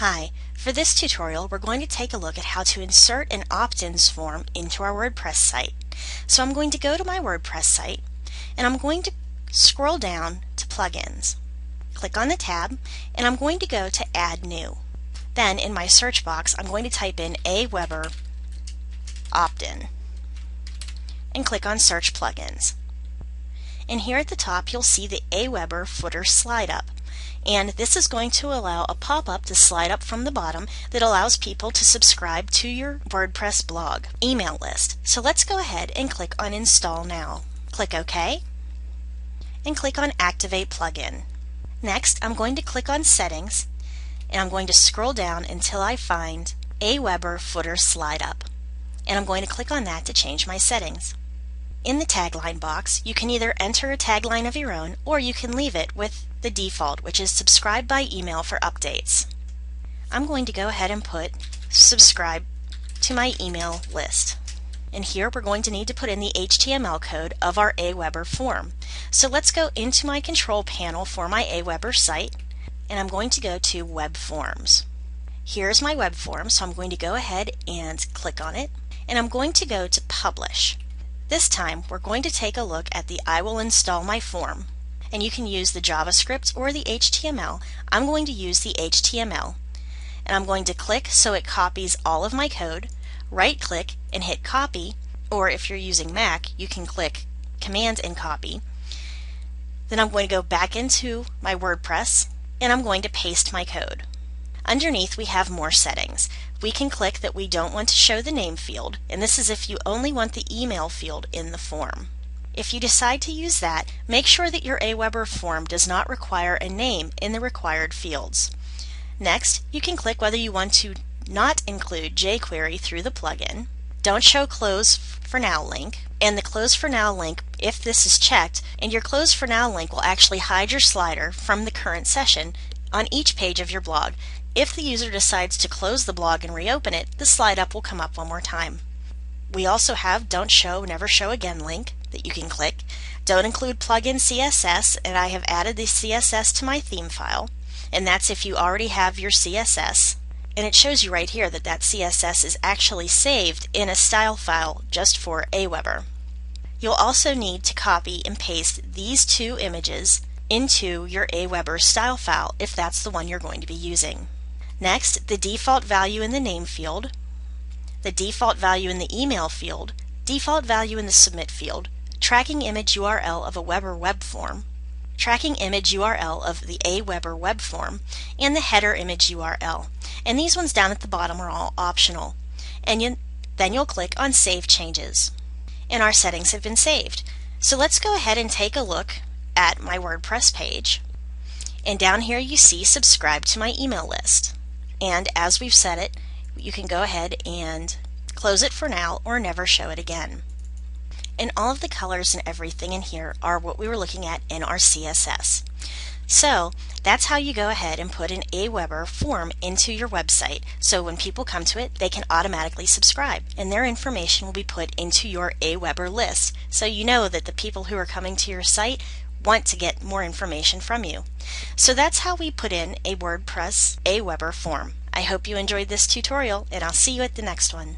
Hi, for this tutorial we're going to take a look at how to insert an opt-ins form into our WordPress site. So I'm going to go to my WordPress site and I'm going to scroll down to plugins. Click on the tab and I'm going to go to add new. Then in my search box I'm going to type in aweber opt-in and click on search plugins. And here at the top you'll see the aweber footer slide up. And this is going to allow a pop-up to slide up from the bottom that allows people to subscribe to your WordPress blog email list. So let's go ahead and click on Install Now. Click OK and click on Activate Plugin. Next, I'm going to click on Settings and I'm going to scroll down until I find aweber footer slide up. And I'm going to click on that to change my settings. In the tagline box, you can either enter a tagline of your own or you can leave it with the default, which is subscribe by email for updates. I'm going to go ahead and put subscribe to my email list. And here we're going to need to put in the HTML code of our aweber form. So let's go into my control panel for my aweber site and I'm going to go to Web Forms. Here's my web form, so I'm going to go ahead and click on it and I'm going to go to Publish. This time we're going to take a look at the I will install my form. And you can use the JavaScript or the HTML. I'm going to use the HTML. And I'm going to click so it copies all of my code, right click and hit copy, or if you're using Mac you can click Command and copy. Then I'm going to go back into my WordPress and I'm going to paste my code. Underneath we have more settings. We can click that we don't want to show the name field, and this is if you only want the email field in the form. If you decide to use that, make sure that your aweber form does not require a name in the required fields. Next, you can click whether you want to not include jQuery through the plugin, don't show Close for Now link, and the Close for Now link, if this is checked, and your Close for Now link will actually hide your slider from the current session on each page of your blog. If the user decides to close the blog and reopen it, the slide up will come up one more time. We also have Don't Show, Never Show Again link that you can click. Don't include plugin CSS, and I have added the CSS to my theme file, and that's if you already have your CSS. And it shows you right here that that CSS is actually saved in a style file just for aweber. You'll also need to copy and paste these two images into your aweber style file if that's the one you're going to be using. Next, the default value in the name field, the default value in the email field, default value in the submit field, tracking image URL of a Weber web form, tracking image URL of the aweber web form, and the header image URL. And these ones down at the bottom are all optional. And then you'll click on Save Changes. And our settings have been saved. So let's go ahead and take a look at my WordPress page. And down here you see subscribe to my email list. And as we've set it, you can go ahead and close it for now or never show it again. And all of the colors and everything in here are what we were looking at in our CSS. So that's how you go ahead and put an aweber form into your website, so when people come to it they can automatically subscribe and their information will be put into your aweber list, so you know that the people who are coming to your site want to get more information from you. So that's how we put in a WordPress aweber form. I hope you enjoyed this tutorial and I'll see you at the next one.